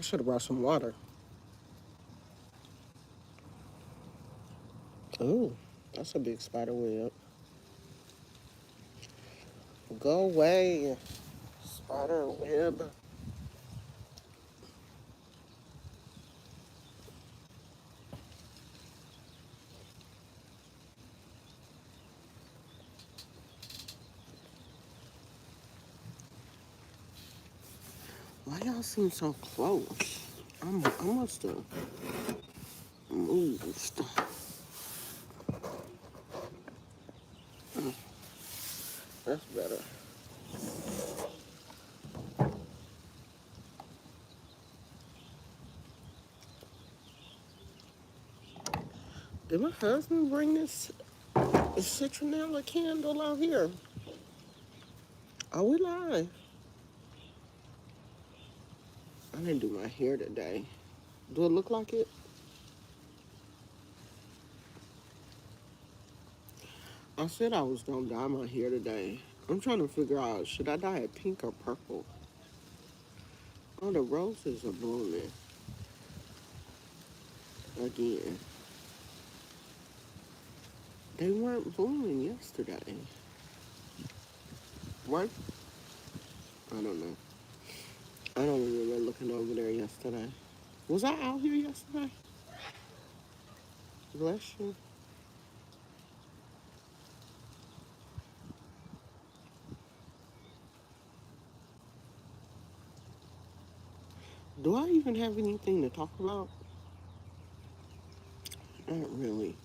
I should have brought some water. Ooh, that's a big spider web. Go away, spider web. Why y'all seem so close? I must have moved. That's better. Did my husband bring this citronella candle out here? Are we live? I didn't do my hair today. Do it look like it? I said I was gonna dye my hair today. I'm trying to figure out, should I dye it pink or purple? Oh, the roses are blooming again. They weren't blooming yesterday. What? I don't know. I don't remember looking over there yesterday. Was I out here yesterday? Bless you. Do I even have anything to talk about? Not really.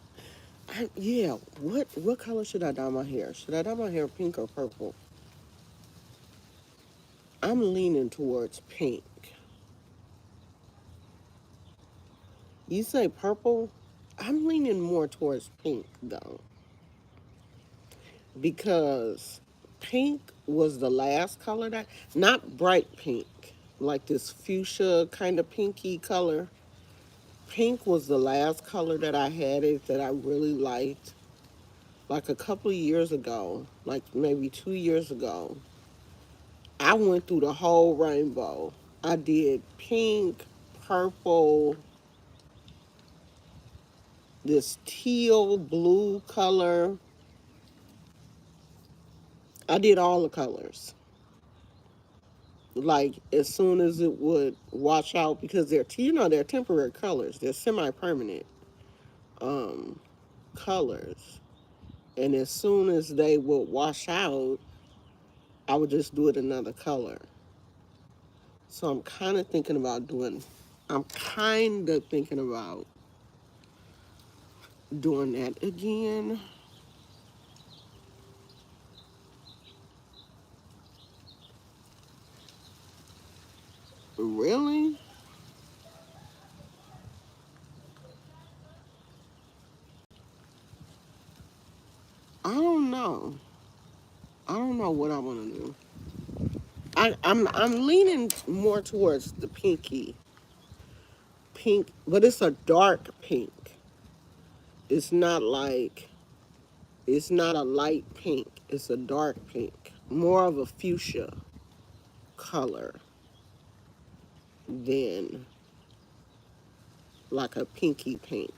Yeah, what color should I dye my hair? Should I dye my hair pink or purple? I'm leaning towards pink. You say purple? I'm leaning more towards pink though, because pink was the last color that, not bright pink, like this fuchsia kind of pinky color. Pink was the last color that I had it that I really liked. Like a couple of years ago, like maybe 2 years ago, I went through the whole rainbow. I did pink, purple, this teal blue color. I did all the colors. Like as soon as it would wash out, because they're temporary colors. They're semi-permanent um, colors. And as soon as they would wash out, I would just do it another color. So I'm kind of thinking about doing that again. Really? I don't know. I don't know what I want to do. I'm leaning more towards the pinky pink, but it's a dark pink. It's not like it's not a light pink. It's a dark pink, more of a fuchsia color than like a pinky pink.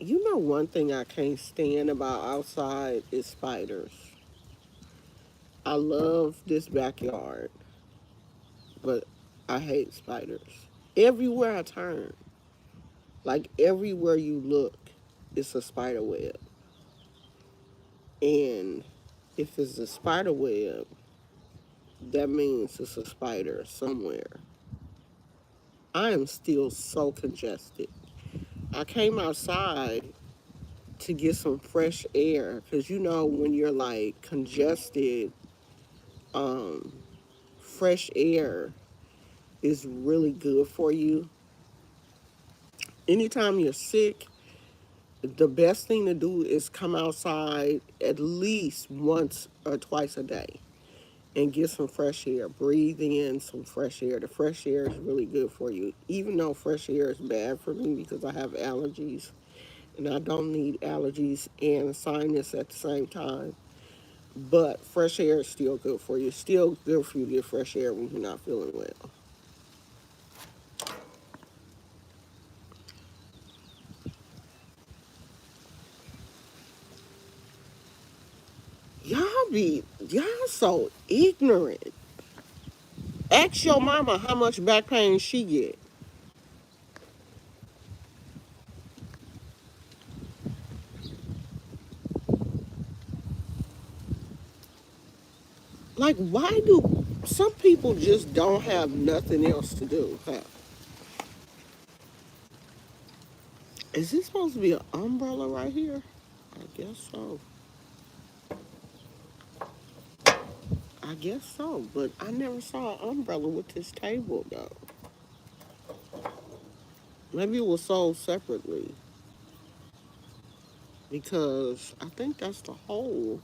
You know, one thing I can't stand about outside is spiders. I love this backyard, but I hate spiders. Everywhere I turn, like everywhere you look, it's a spider web. And if it's a spider web, that means it's a spider somewhere. I am still so congested. I came outside to get some fresh air because you know when you're like congested, um, fresh air is really good for you. Anytime you're sick, the best thing to do is come outside at least once or twice a day and get some fresh air. Breathe in some fresh air. The fresh air is really good for you, even though fresh air is bad for me because I have allergies and I don't need allergies and sinus at the same time. But fresh air is still good for you. It's still good for you to get fresh air when you're not feeling well. Y'all so ignorant. Ask your mama how much back pain she get. Like, why do some people just don't have nothing else to do? Huh? Is this supposed to be an umbrella right here? I guess so. I guess so, but I never saw an umbrella with this table though. Maybe it was sold separately because I think that's the hole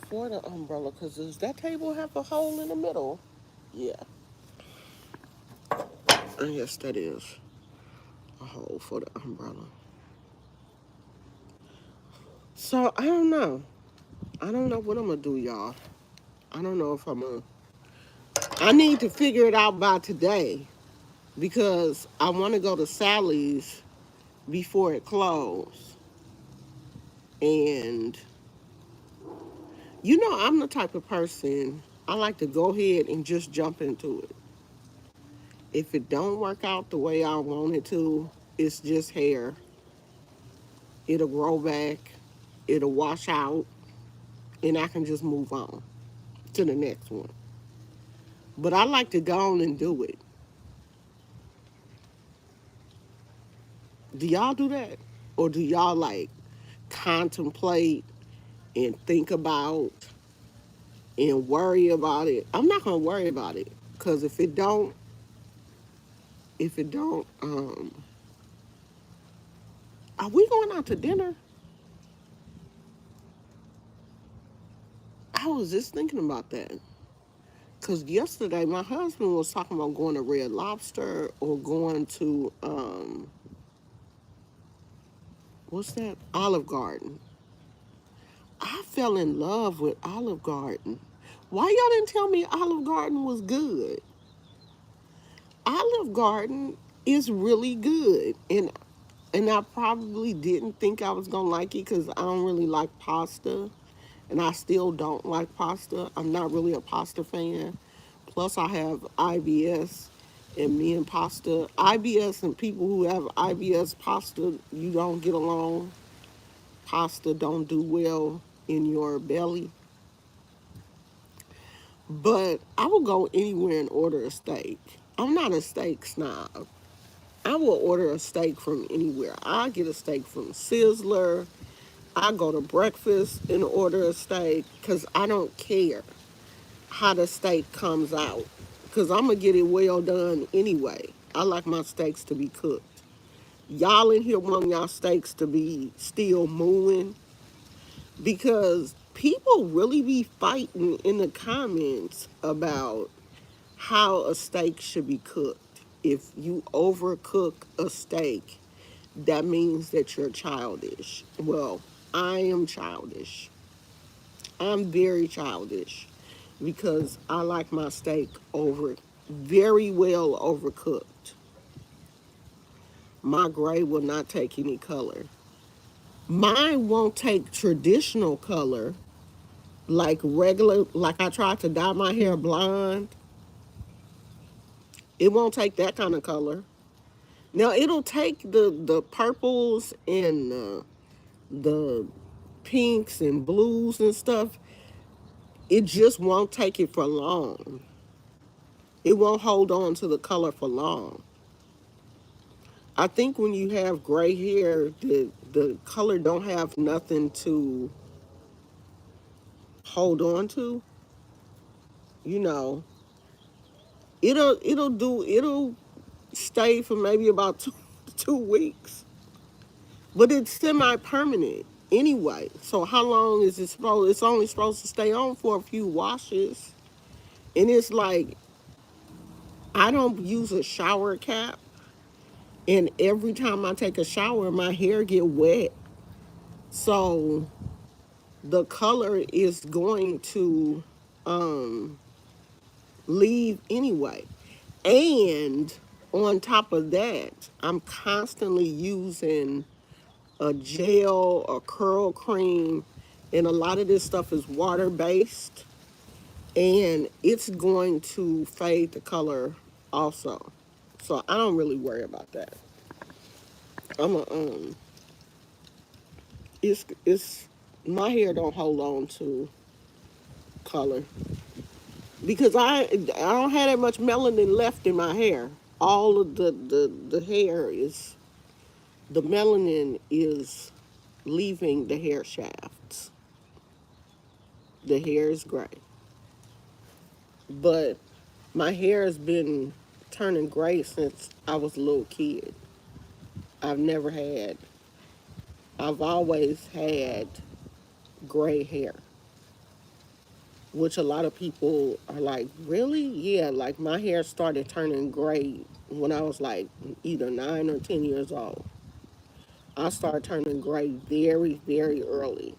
for the umbrella. Because does that table have a hole in the middle? Yeah, and yes, that is a hole for the umbrella. So I don't know. I don't know what I'm gonna do, y'all. I don't know if I'm gonna. I need to figure it out by today because I want to go to Sally's before it closed. And I'm the type of person I like to go ahead and just jump into it. If it don't work out the way I want it to, it's just hair. It'll grow back, it'll wash out, and I can just move on to the next one. But I like to go on and do it. Do y'all do that? Or do y'all like contemplate and think about and worry about it? I'm not gonna worry about it because if it don't, are we going out to dinner? I was just thinking about that because yesterday my husband was talking about going to Red Lobster or going to what's that, Olive Garden. I fell in love with Olive Garden. Why y'all didn't tell me Olive Garden was good? Olive Garden is really good, and I probably didn't think I was gonna like it because I don't really like pasta, and I still don't like pasta. I'm not really a pasta fan. Plus, I have IBS, and me and pasta, IBS and people who have IBS pasta, you don't get along. Pasta don't do well in your belly. But I will go anywhere and order a steak. I'm not a steak snob. I will order a steak from anywhere. I get a steak from Sizzler. I go to breakfast and order a steak because I don't care how the steak comes out because I'm going to get it well done anyway. I like my steaks to be cooked. Y'all in here want y'all steaks to be still moving because people really be fighting in the comments about how a steak should be cooked. If you overcook a steak, that means that you're childish. Well, I am childish. I'm very childish because I like my steak very well overcooked. My gray will not take any color. Mine won't take traditional color, like regular, like I tried to dye my hair blonde. It won't take that kind of color. Now it'll take the purples and the pinks and blues and stuff. It just won't take it for long. It won't hold on to the color for long. I think when you have gray hair, the color don't have nothing to hold on to. You know, it'll stay for maybe about two weeks, but it's semi-permanent anyway. So how long is it supposed? It's only supposed to stay on for a few washes, and it's like I don't use a shower cap, and every time I take a shower, my hair get wet. So the color is going to um, leave anyway. And on top of that, I'm constantly using a gel or curl cream, and a lot of this stuff is water based, and it's going to fade the color also. So I don't really worry about that. I'm a it's my hair don't hold on to color because I don't have that much melanin left in my hair. All of the hair is the melanin is leaving the hair shafts. The hair is gray, but my hair has been turning gray since I was a little kid. I've never had. I've always had gray hair, which a lot of people are like, really? Yeah, like my hair started turning gray when I was like either 9 or 10 years old. I started turning gray very, very early.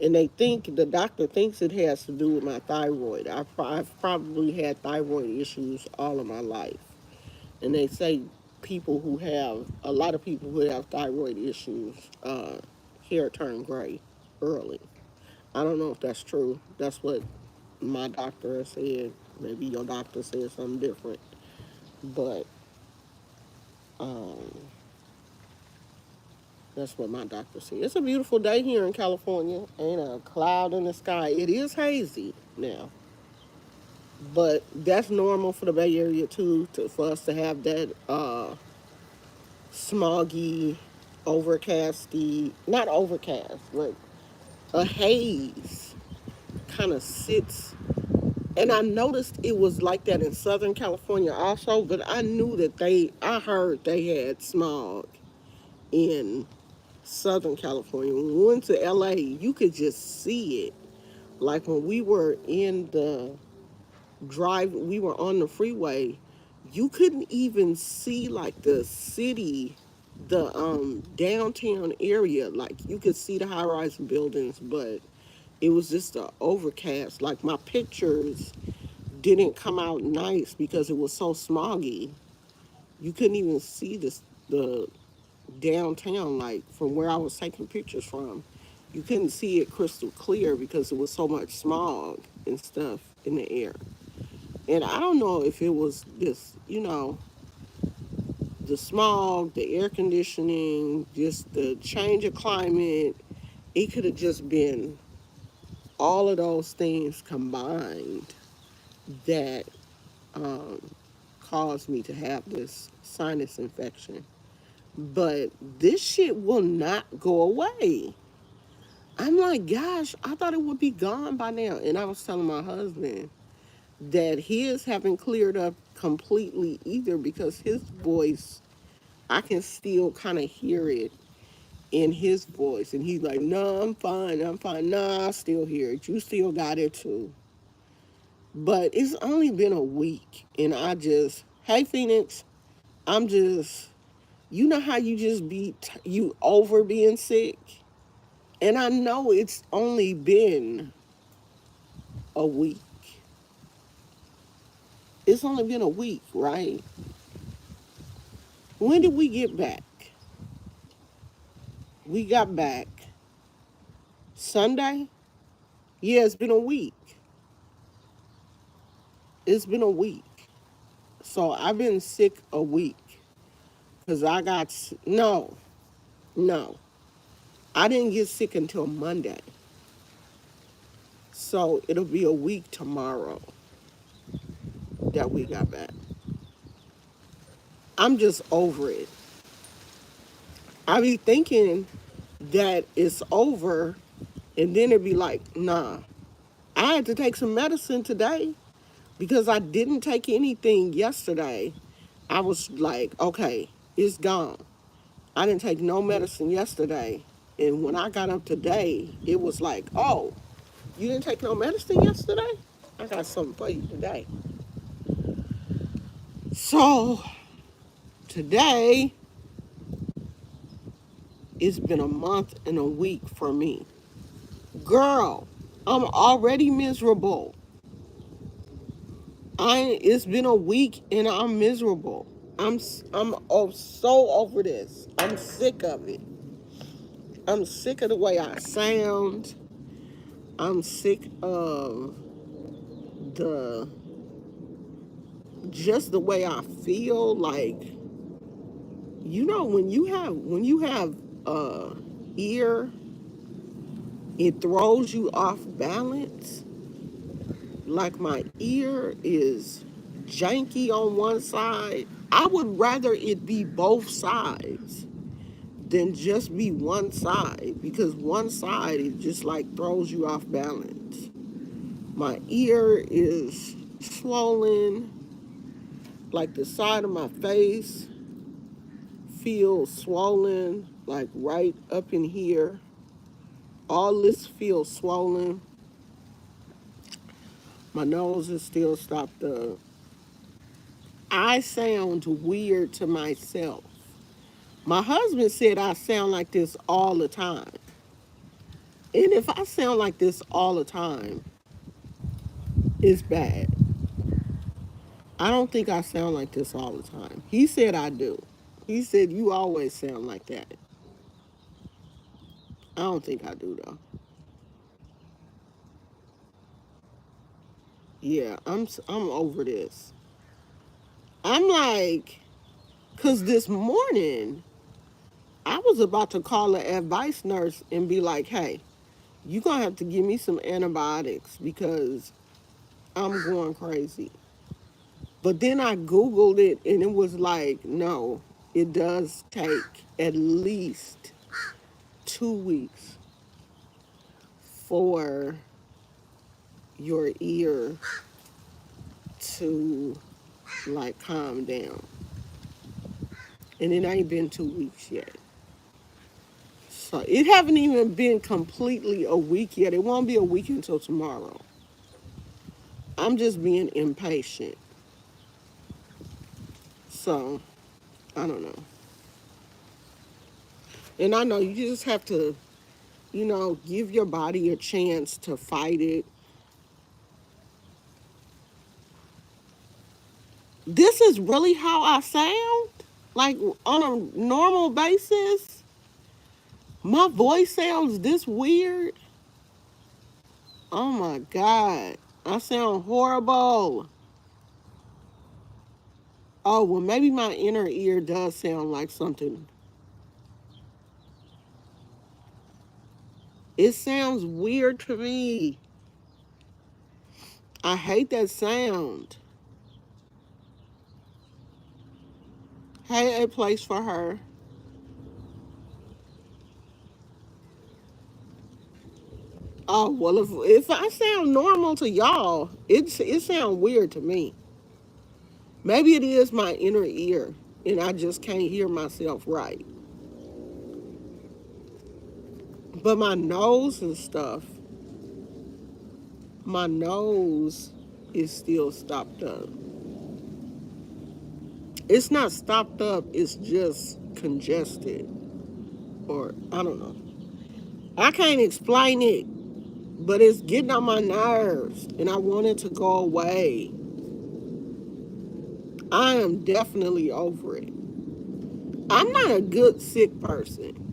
And the doctor thinks it has to do with my thyroid. I've probably had thyroid issues all of my life. And they say a lot of people who have thyroid issues, hair turn gray early. I don't know if that's true. That's what my doctor has said. Maybe your doctor said something different. But um, that's what my doctor said. It's a beautiful day here in California. Ain't a cloud in the sky. It is hazy now. But that's normal for the Bay Area too, for us to have that smoggy, overcasty, not overcast, but a haze kind of sits. And I noticed it was like that in Southern California also, but I knew that I heard they had smog in Southern California. When we went to LA, you could just see it. Like when we were we were on the freeway, you couldn't even see like the city, the downtown area. Like you could see the high-rise buildings, but it was just overcast. Like my pictures didn't come out nice because it was so smoggy. You couldn't even see the downtown, like from where I was taking pictures from. You couldn't see it crystal clear because it was so much smog and stuff in the air. And I don't know if it was this, the smog, the air conditioning, just the change of climate. It could have just been all of those things combined that um, caused me to have this sinus infection. But this shit will not go away. I'm like, gosh, I thought it would be gone by now. And I was telling my husband that his haven't cleared up completely either because his voice, I can still kind of hear it in his voice. And he's like, no, I'm fine. I'm fine. No, I still hear it. You still got it too. But it's only been a week. And hey, Phoenix, I'm just, you know how you just you over being sick? And I know it's only been a week. It's only been a week, right? When did we get back? We got back Sunday? Yeah, it's been a week. It's been a week. So I've been sick a week because no, no. I didn't get sick until Monday. So it'll be a week tomorrow that we got back. I'm just over it. I be thinking that it's over, and then it'd be like, nah. I had to take some medicine today because I didn't take anything yesterday. I was like, okay, it's gone. I didn't take no medicine yesterday. And when I got up today, it was like, oh, you didn't take no medicine yesterday? I got something for you today. So today, it's been a month and a week for me. Girl, I'm already miserable. It's been a week and I'm miserable. I'm so over this. I'm sick of it. I'm sick of the way I sound. I'm sick of the just the way I feel. Like, when you have ear, it throws you off balance. Like, my ear is janky on one side. I would rather it be both sides than just be one side, because one side, it just like throws you off balance. My ear is swollen, like the side of my face feels swollen, like right up in here. All this feels swollen. My nose is still stopped up. I sound weird to myself. My husband said I sound like this all the time. And if I sound like this all the time, it's bad. I don't think I sound like this all the time. He said I do. He said you always sound like that. I don't think I do though. Yeah, I'm over this. I'm like, cause this morning I was about to call the advice nurse and be like, hey, you gonna have to give me some antibiotics because I'm going crazy. But then I Googled it and it was like, no, it does take at least 2 weeks for your ear to like calm down. And it ain't been 2 weeks yet. So it haven't even been completely a week yet. It won't be a week until tomorrow. I'm just being impatient. So I don't know. And I know you just have to, give your body a chance to fight it. This is really how I sound? Like, on a normal basis? My voice sounds this weird? Oh my God. I sound horrible. Oh, well, maybe my inner ear does sound like something. It sounds weird to me. I hate that sound. Hey, a place for her. Oh, well, if I sound normal to y'all, it sounds weird to me. Maybe it is my inner ear, and I just can't hear myself right. But my nose is still stopped up. It's not stopped up, it's just congested. Or I don't know. I can't explain it, but it's getting on my nerves and I want it to go away. I am definitely over it. I'm not a good sick person.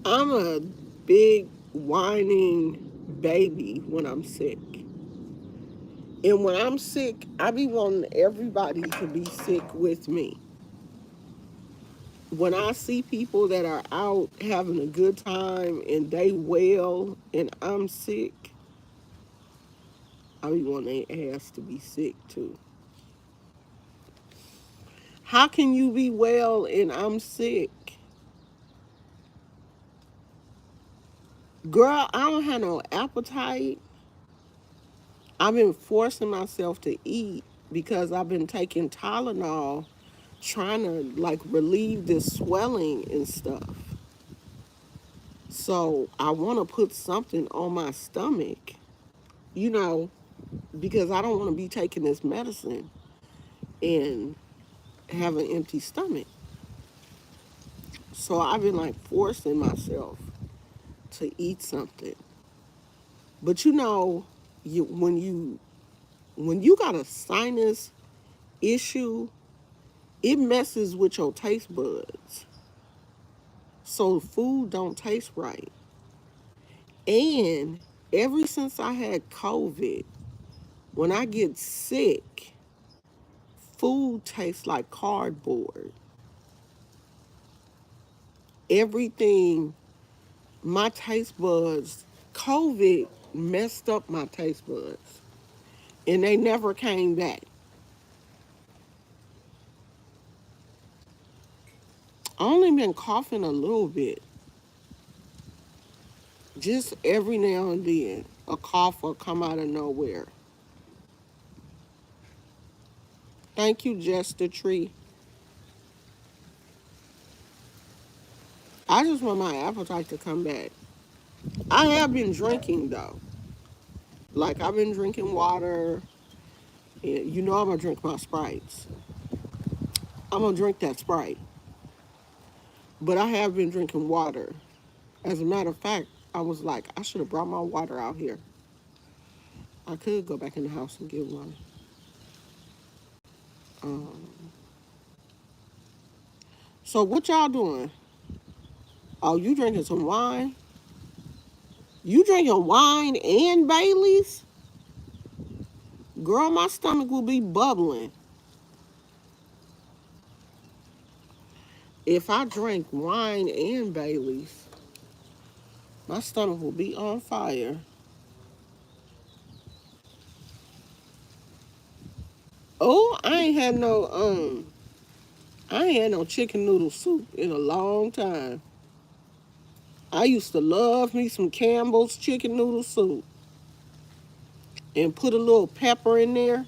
I'm a big whining baby when I'm sick. And when I'm sick, I be wanting everybody to be sick with me. When I see people that are out having a good time and they well and I'm sick, I be wanting their ass to be sick too. How can you be well and I'm sick? Girl, I don't have no appetite. I've been forcing myself to eat because I've been taking Tylenol trying to like relieve this swelling and stuff. So I want to put something on my stomach, you know, because I don't want to be taking this medicine and have an empty stomach. So I've been like forcing myself to eat something. But you know, when you got a sinus issue, it messes with your taste buds. So food don't taste right. And ever since I had COVID, when I get sick, food tastes like cardboard. Everything, my taste buds, COVID messed up my taste buds. And they never came back. I only been coughing a little bit. Just every now and then, a cough will come out of nowhere. Thank you, Jester Tree. I just want my appetite to come back. I have been drinking though. Like I've been drinking water. And you know I'm gonna drink my Sprites. I'm gonna drink that Sprite. But I have been drinking water. As a matter of fact, I was like, I should have brought my water out here. I could go back in the house and get one. Um, so what y'all doing? Oh, you drinking some wine? You drinking wine and Baileys? Girl, my stomach will be bubbling. If I drink wine and Baileys, my stomach will be on fire. Oh, I ain't had no chicken noodle soup in a long time. I used to love me some Campbell's chicken noodle soup and put a little pepper in there.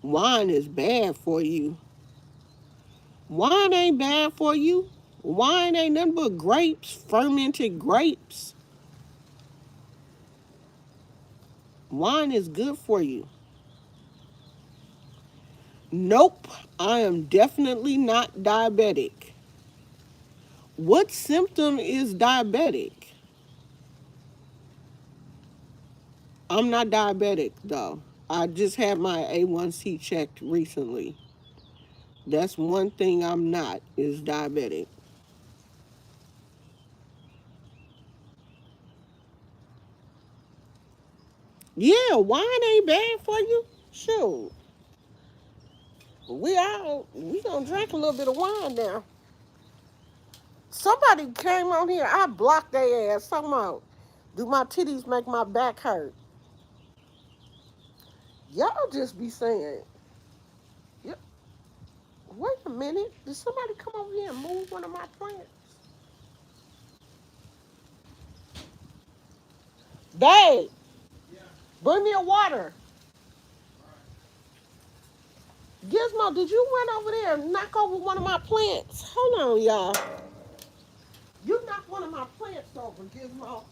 Wine is bad for you. Wine ain't bad for you. Wine ain't nothing but grapes, fermented grapes. Wine is good for you. Nope, I am definitely not diabetic. What symptom is diabetic? I'm not diabetic though. I just had my A1C checked recently. That's one thing I'm not, is diabetic. Yeah, wine ain't bad for you. Sure. We gonna drink a little bit of wine now. Somebody came on here, I blocked their ass. Talking about, do my titties make my back hurt? Y'all just be saying, yeah, wait a minute. Did somebody come over here and move one of my plants? Babe, bring me a water. Gizmo, did you run over there and knock over one of my plants? Hold on, y'all. You knocked one of my plants over, Gizmo.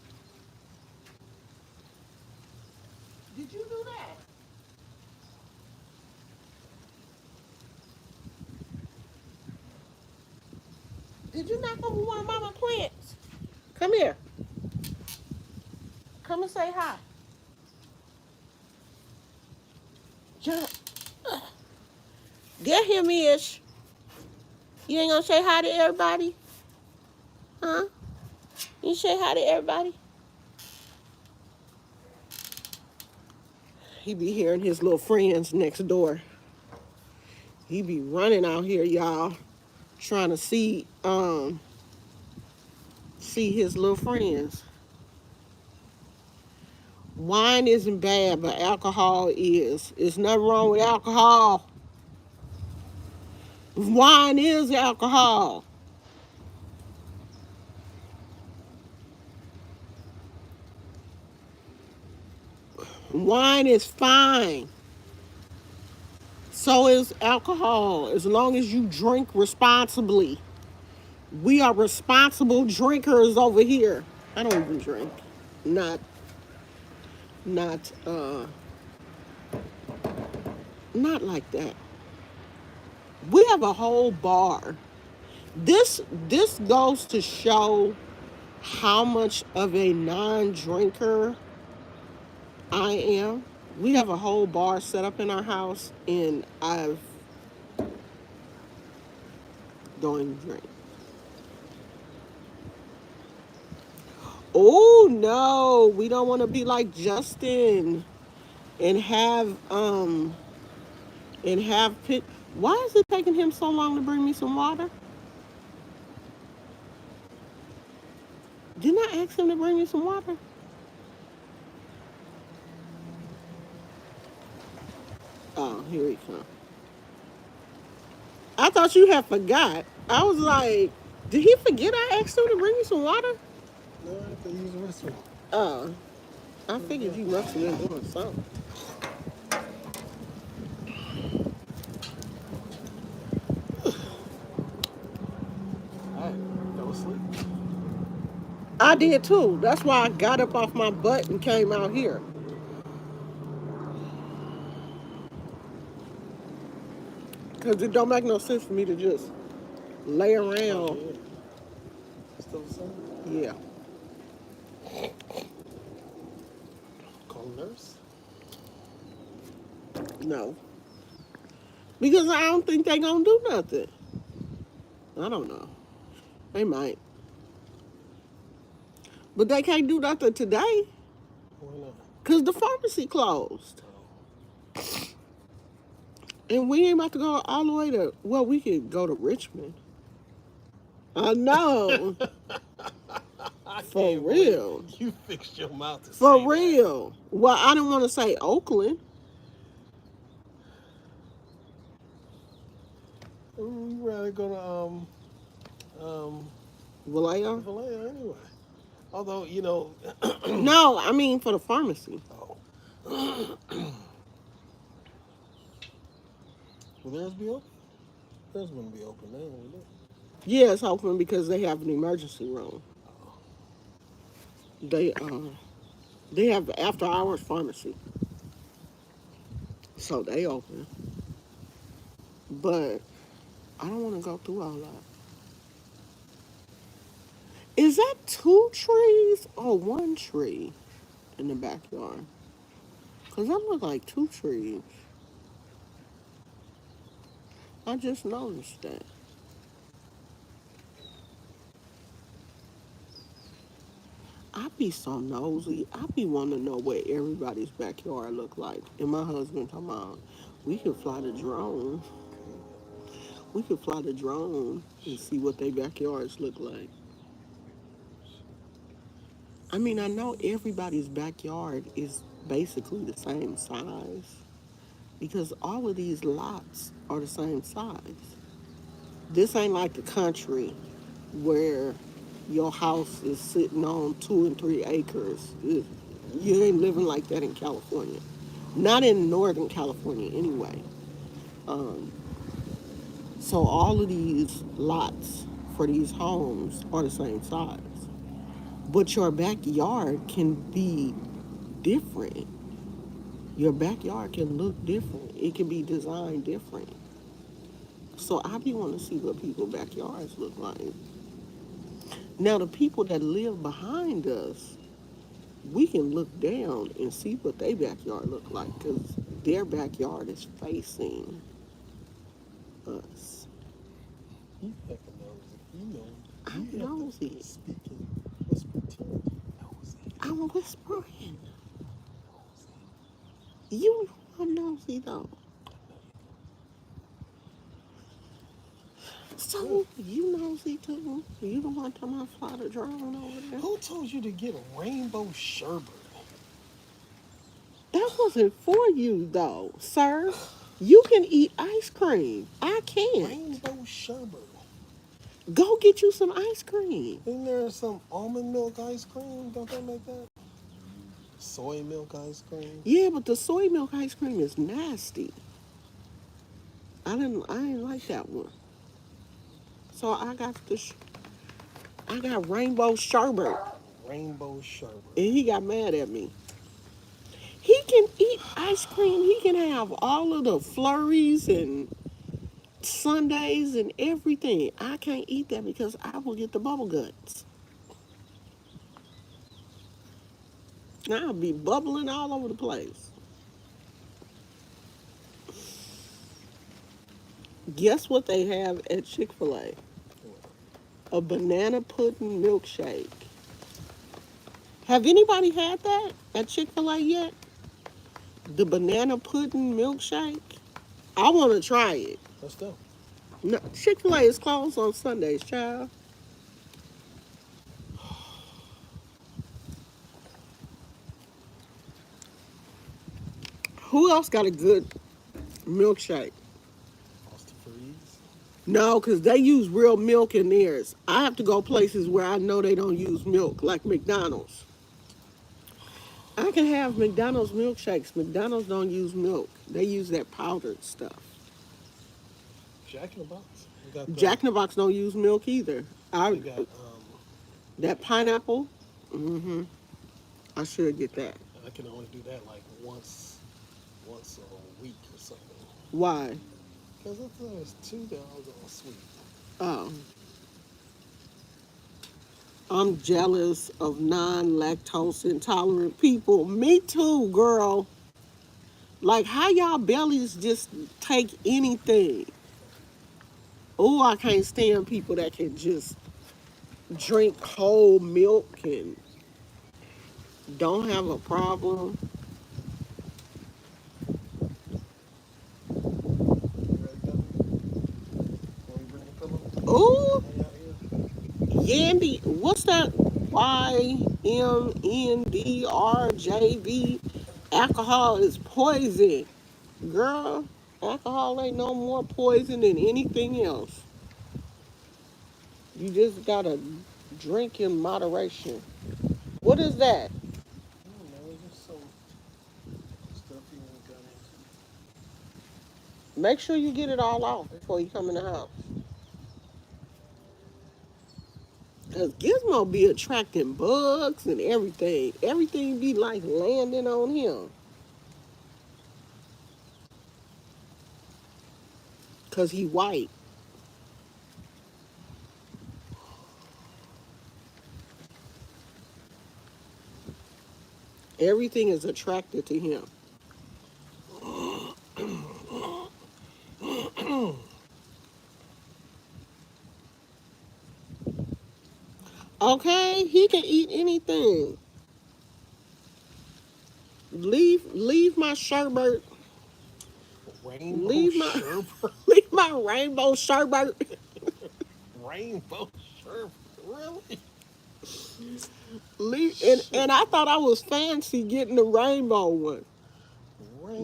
Did you do that? Did you knock over one of my plants? Come here. Come and say hi. Jump. Get him, Ish. You ain't gonna say hi to everybody? Huh? You say hi to everybody? He be hearing his little friends next door. He be running out here, y'all, trying to see his little friends. Wine isn't bad, but alcohol is. There's nothing wrong with alcohol. Wine is alcohol. Wine is fine. So is alcohol, as long as you drink responsibly. We are responsible drinkers over here. I don't even drink. Not, not, not like that. We have a whole bar This goes to show how much of a non-drinker I am. We have a whole bar set up in our house, and I've don't drink. Oh no, we don't want to be like Justin and have pit. Why is it taking him so long to bring me some water? Didn't I ask him to bring me some water? Oh, here he comes. I thought you had forgot. I was like, did he forget I asked him to bring me some water? No, I have to use the restroom. Oh, I figured you must have been doing something. I fell asleep. I did too. That's why I got up off my butt and came out here. Because it don't make no sense for me to just lay Oh, around. yeah. Still the same? Yeah. Call a nurse? No. Because I don't think they gonna do nothing. I don't know. They might. But they can't do nothing today. Why not? Because the pharmacy closed. Oh. And we ain't about to go all the way to, well, we could go to Richmond. I know. I For can't real. believe you fixed your mouth to For say real. Well, I didn't want to say Oakland. that. We'd rather go to Vallejo? Vallejo anyway. Although, you know, No, I mean for the pharmacy. oh. Will theirs be open? Theirs wouldn't be open now, would it? Yeah, it's Oakland because they have an emergency room. Oh. They have after hours pharmacy. So they open. But I don't want to go through all that. Is that two trees or one tree in the backyard? Because that look like two trees. I just noticed that. I be so nosy. I be wanting to know what everybody's backyard look like. And my husband talking about, we can fly the drone. We could fly the drone and see what their backyards look like. I mean, I know everybody's backyard is basically the same size because all of these lots are the same size. This ain't like the country where your house is sitting on 2 and 3 acres. You ain't living like that in California. Not in Northern California, anyway. Um, so all of these lots for these homes are the same size. But your backyard can be different. Your backyard can look different. It can be designed different. So I be want to see what people's backyards look like. Now the people that live behind us, we can look down and see what their backyard look like because their backyard is facing us. You fucking nosy. You know. I'm You have nosy. to speak in whisper tone. Nosy. I'm whispering. Nosy. You know I'm nosy though. So you nosy too. You don't want to talk about fly the drone over there. Who told you to get rainbow sherbet? That wasn't for you though, sir. You can eat ice cream. I can't. Rainbow sherbet. Go get you some ice cream. Isn't there some almond milk ice cream? Don't they make that? Soy milk ice cream? Yeah, but the soy milk ice cream is nasty. I didn't like that one. So I got rainbow sherbet. Rainbow sherbet. And he got mad at me. He can eat ice cream. He can have all of the flurries and Sundays and everything. I can't eat that because I will get the bubble guts. I'll be bubbling all over the place. Guess what they have at Chick-fil-A? A banana pudding milkshake. Have anybody had that at Chick-fil-A yet? The banana pudding milkshake? I want to try it. Let's go. No, Chick-fil-A is closed on Sundays, child. Who else got a good milkshake? Frosty Freeze. No, because they use real milk in theirs. I have to go places where I know they don't use milk, like McDonald's. I can have McDonald's milkshakes. McDonald's don't use milk. They use that powdered stuff. Jack in the Box. We got the, Jack in the Box don't use milk either. we got That pineapple, I should get that. I can only do that like once a week or something. Why? Because it's too doggone sweet. Oh. I'm jealous of non-lactose intolerant people. Me too, girl. Like, how y'all bellies just take anything? Oh, I can't stand people that can just drink whole milk and don't have a problem. You ready, Gummy? Want me to bring the pillow? Oh, Hang out here? Yandy, what's that? YMNDRJV. Alcohol is poison. Girl, alcohol ain't no more poison than anything else. You just gotta drink in moderation. What is that? I don't know. Just some stuff you ain't got Make sure you get it all off before you come in the house. Cause Gizmo be attracting bugs and everything. Everything be like landing on him. Cause he white. Everything is attracted to him. Okay, he can eat anything. Leave my sherbet. Rainbow Leave my sherbet. leave my rainbow sherbet. Rainbow sherbet. Really? And I thought I was fancy getting the rainbow one.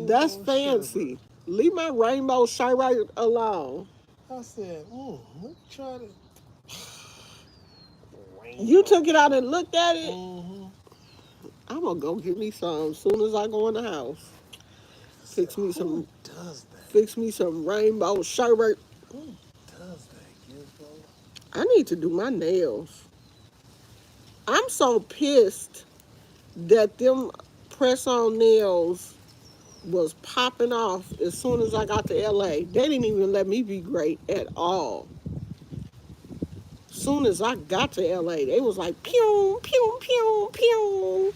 That's Rainbow sherbet. fancy. Leave my rainbow sherbet alone. I said, let me try to. You Rainbow took it out and sherbet. looked at it. Mm-hmm. I'm gonna go get me some as soon as I go in the house. I said, Fix me who some does that? fix me some rainbow sherbet. Who does that, Gizmo? I need to do my nails. I'm so pissed that them press on nails was popping off as soon as I got to LA. They didn't even let me be great at all. Soon as I got to LA, they was like pew, pew, pew, pew.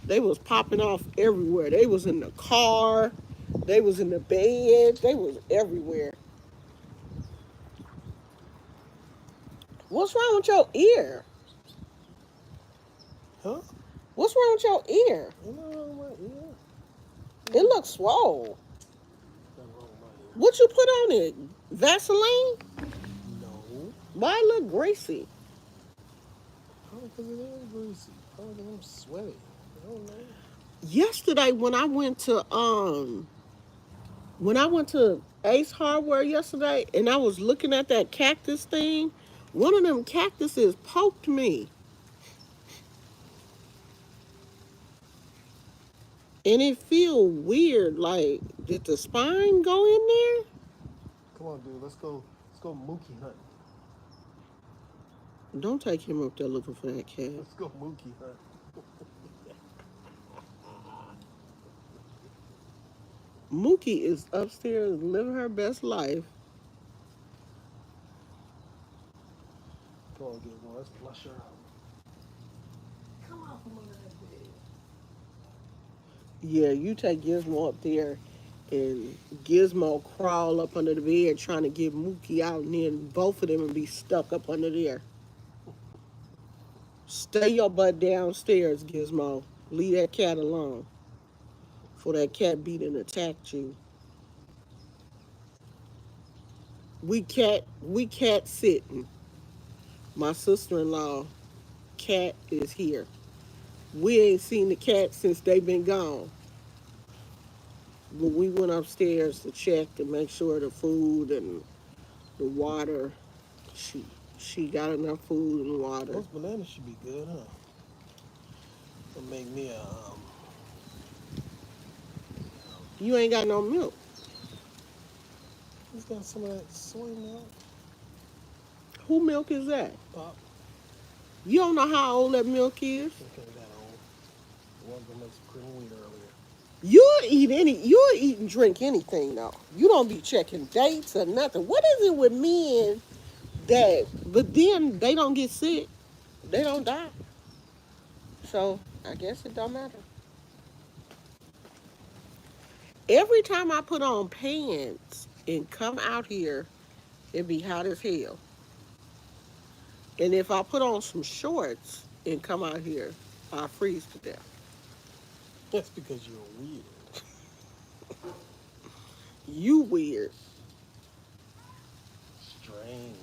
They was popping off everywhere. They was in the car, they was in the bed, they was everywhere. What's wrong with your ear? Huh? What's wrong with your ear? Ain't nothing wrong with my ear. It looks swole. Nothing wrong with my ear. What you put on it? Vaseline? No. Why it look greasy? Probably because it is greasy. Probably because I'm sweaty. I don't know. Yesterday when I went to Ace Hardware yesterday and I was looking at that cactus thing, one of them cactuses poked me. And it feel weird. Like, did the spine go in there? Come on, dude. Let's go. Let's go Mookie hunting. Don't take him up there looking for that cat. Let's go Mookie hunting. Mookie is upstairs living her best life. Go on, Gizmo. Let's flush her out. Come out from under that bed. Yeah, you take Gizmo up there and Gizmo crawl up under the bed trying to get Mookie out, and then both of them will be stuck up under there. Stay your butt downstairs, Gizmo. Leave that cat alone. For that cat beat and attacked you. We cat sitting. My sister-in-law cat is here. We ain't seen the cat since they been gone. But we went upstairs to check to make sure the food and the water. She she got enough food and water. Those bananas should be good, huh? It'll make me a You ain't got no milk. He's got some of that soy milk. Who milk is that? Pop. You don't know how old that milk is. Okay, that old. I wanted to make some cream of wheat earlier. You'll eat and drink anything though. You don't be checking dates or nothing. What is it with men that but then they don't get sick. They don't die. So I guess it don't matter. Every time I put on pants and come out here, it be hot as hell. And if I put on some shorts and come out here, I freeze to death. That's because you're weird. You weird. Strange.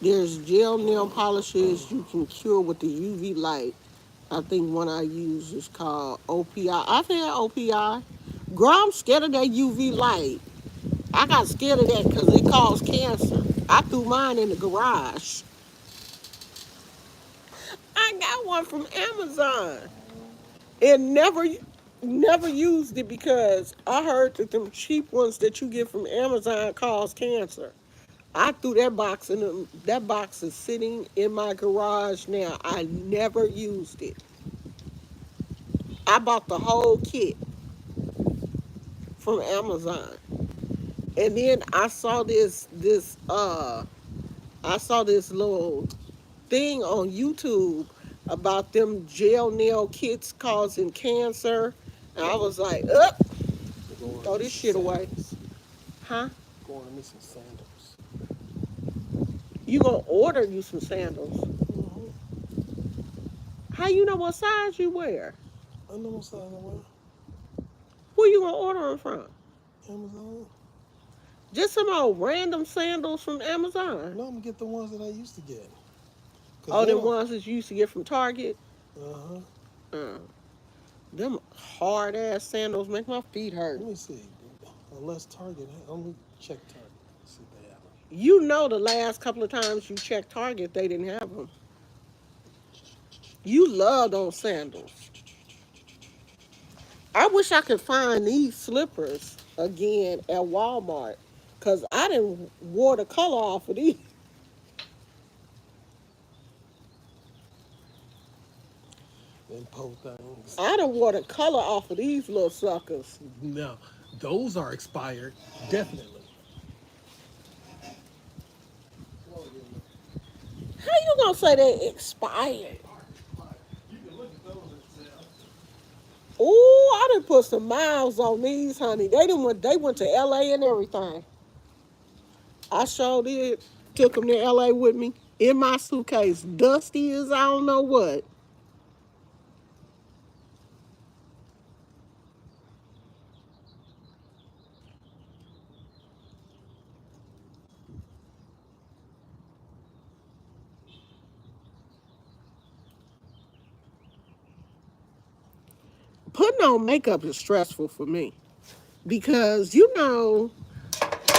There's gel nail polishes you can cure with the UV light. I think one I use is called OPI. I've had OPI. Girl, I'm scared of that UV light. I got scared of that because it caused cancer. I threw mine in the garage. I got one from Amazon and never used it because I heard that them cheap ones that you get from Amazon cause cancer. I threw that box in that box is sitting in my garage now. I never used it. I bought the whole kit from Amazon. And then I saw this little thing on YouTube about them gel nail kits causing cancer. And I was like, up, throw this shit away. Huh? Go on me some sandals. You gonna order you some sandals. Mm-hmm. How you know what size you wear? I know what size I wear. Who you gonna order them from? Amazon. Just some old random sandals from Amazon. No, I'm gonna get the ones that I used to get. Oh, the ones that you used to get from Target. Uh-huh. Uh, them hard ass sandals make my feet hurt. Let me see. Unless Target, let me check Target. See if they have them. You know, the last couple of times you checked Target, they didn't have them. You love those sandals. I wish I could find these slippers again at Walmart, cause I didn't wore the color off of these. Them po things. I done wore the color off of these little suckers. No, those are expired. Definitely. How you gonna say they expired? You can look at those themselves. Ooh, I done put some miles on these, honey. They went to LA and everything. I sure did. Took them to LA with me in my suitcase. Dusty as I don't know what. Putting on makeup is stressful for me because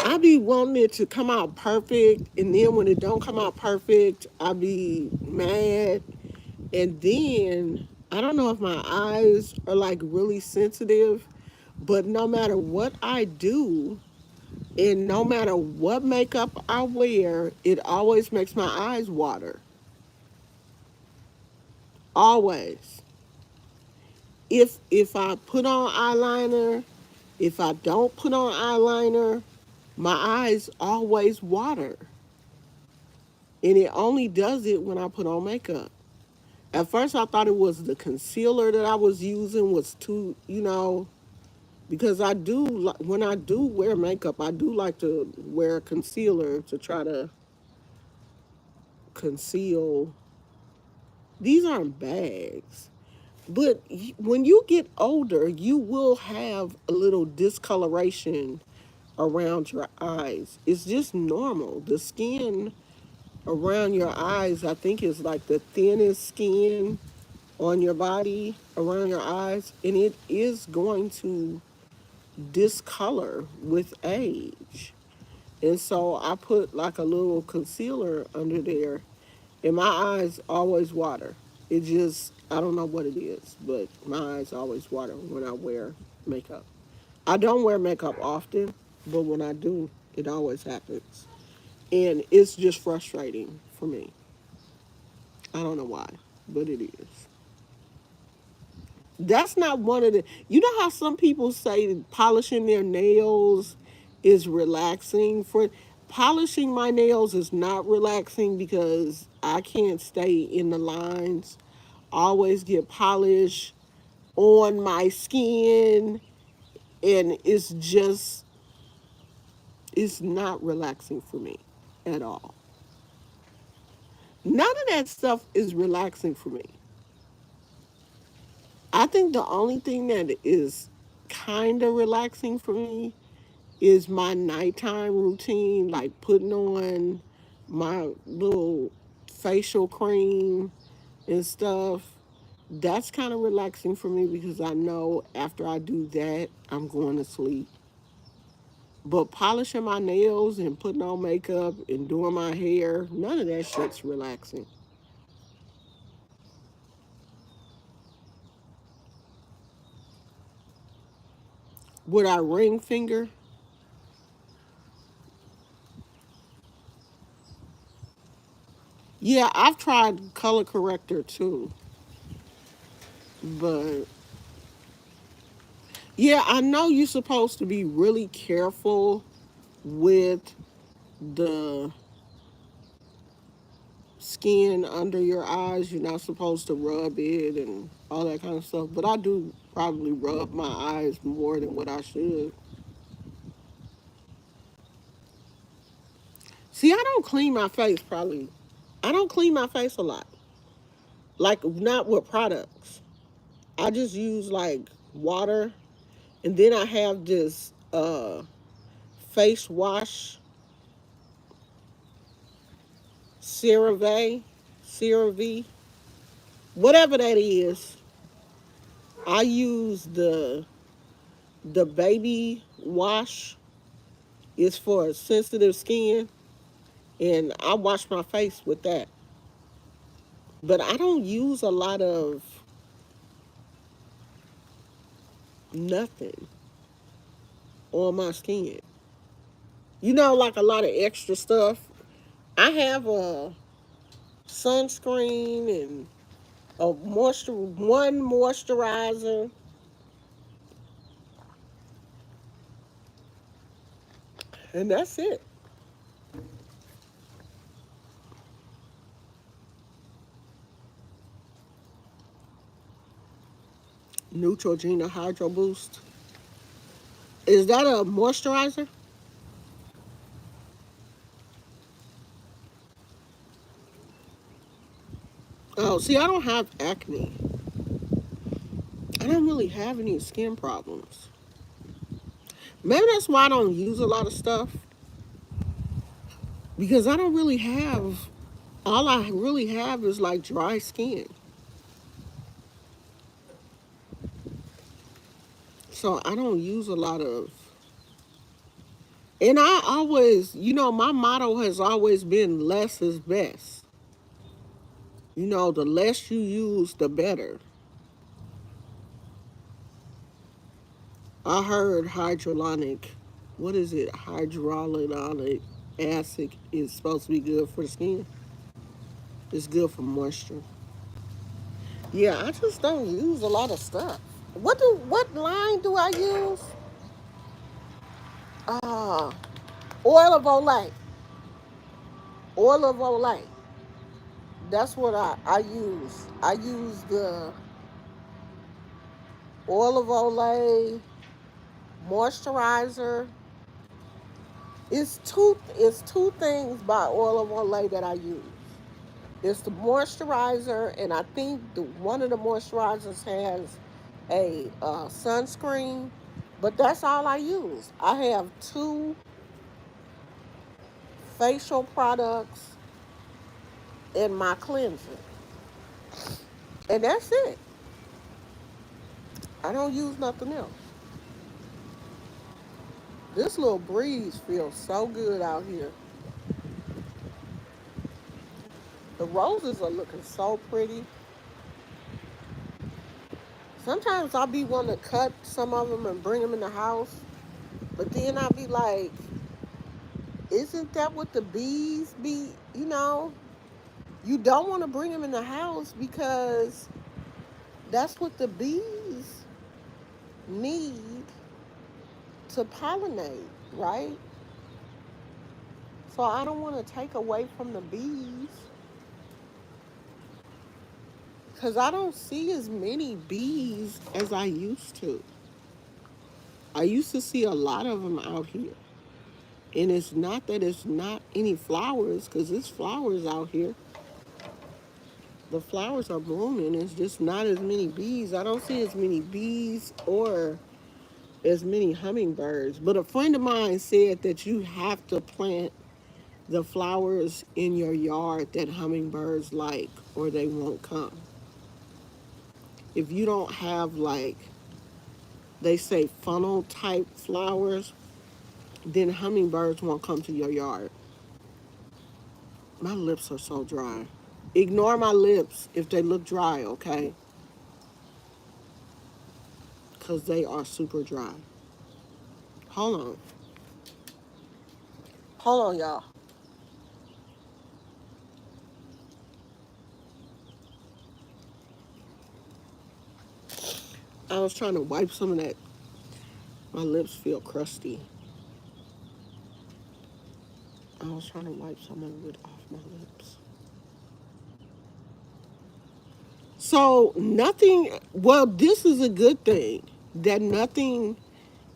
I be wanting it to come out perfect, and then when it don't come out perfect, I be mad. And then I don't know if my eyes are like really sensitive, but no matter what I do, and no matter what makeup I wear, it always makes my eyes water. Always. if I put on eyeliner, if I don't put on eyeliner, my eyes always water. And it only does it when I put on makeup. At first I thought it was the concealer that I was using was too, because when I do wear makeup, I do like to wear concealer to try to conceal. These aren't bags. But when you get older, you will have a little discoloration around your eyes. It's just normal. The skin around your eyes, I think, is like the thinnest skin on your body around your eyes, and it is going to discolor with age. And so I put like a little concealer under there, and my eyes always water. It just, I don't know what it is, but my eyes always water when I wear makeup. I don't wear makeup often, but when I do, it always happens. And it's just frustrating for me. I don't know why, but it is. That's not one of the, you know how some people say polishing their nails is relaxing? For polishing my nails is not relaxing because I can't stay in the lines. Always get polish on my skin, and it's not relaxing for me at all. None of that stuff is relaxing for me. I think the only thing that is kind of relaxing for me is my nighttime routine, like putting on my little facial cream and stuff. That's kind of relaxing for me because I know after I do that, I'm going to sleep. But polishing my nails and putting on makeup and doing my hair, none of that shit's relaxing. Would I ring finger? Yeah, I've tried color corrector too. But yeah, I know you're supposed to be really careful with the skin under your eyes. You're not supposed to rub it and all that kind of stuff. But I do probably rub my eyes more than what I should. See, I don't clean my face probably. I don't clean my face a lot. Like, not with products. I just use like water. And then I have this face wash, CeraVe, CeraVe, whatever that is. I use the baby wash. It's for sensitive skin, and I wash my face with that. But I don't use a lot of nothing on my skin. Like a lot of extra stuff. I have a sunscreen and one moisturizer, and that's it. Neutrogena Hydro Boost. Is that a moisturizer? Oh, see, I don't have acne. I don't really have any skin problems. Maybe that's why I don't use a lot of stuff. Because I don't really have, all I really have is like dry skin. So I don't use a lot of, and I always, my motto has always been less is best. The less you use, the better. I heard what is it? Hyaluronic acid is supposed to be good for the skin. It's good for moisture. Yeah, I just don't use a lot of stuff. What line do I use? Uh, oil of Olay. Oil of Olay. That's what I use. I use the oil of Olay moisturizer. It's two things by oil of Olay that I use. It's the moisturizer, and I think one of the moisturizers has a sunscreen, but that's all I use. I have two facial products in my cleanser, and that's it. I don't use nothing else. This little breeze feels so good out here. The roses are looking so pretty. Sometimes I'll be wanting to cut some of them and bring them in the house, but then I'll be like, isn't that what the bees be? You don't want to bring them in the house because that's what the bees need to pollinate, right? So I don't want to take away from the bees because I don't see as many bees as I used to. I used to see a lot of them out here. And it's not that it's not any flowers, because there's flowers out here. The flowers are blooming. It's just not as many bees. I don't see as many bees or as many hummingbirds. But a friend of mine said that you have to plant the flowers in your yard that hummingbirds like, or they won't come. If you don't have, like, they say funnel type flowers, then hummingbirds won't come to your yard. My lips are so dry. Ignore my lips if they look dry, okay? Because they are super dry. Hold on. Hold on, y'all. I was trying to wipe some of that. My lips feel crusty. I was trying to wipe some of it off my lips. So, nothing, well, this is a good thing that nothing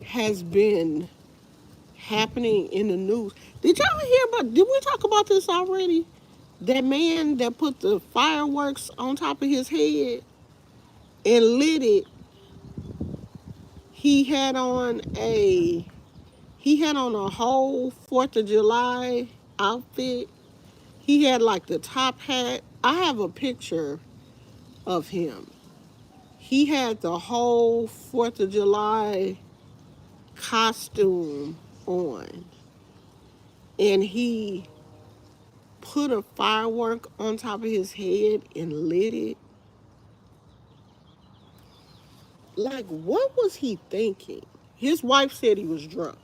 has been happening in the news. Did y'all hear did we talk about this already? That man that put the fireworks on top of his head and lit it, he had on a whole 4th of July outfit. He had like the top hat. I have a picture of him. He had the whole 4th of July costume on. And he put a firework on top of his head and lit it. Like, what was he thinking? His wife said he was drunk.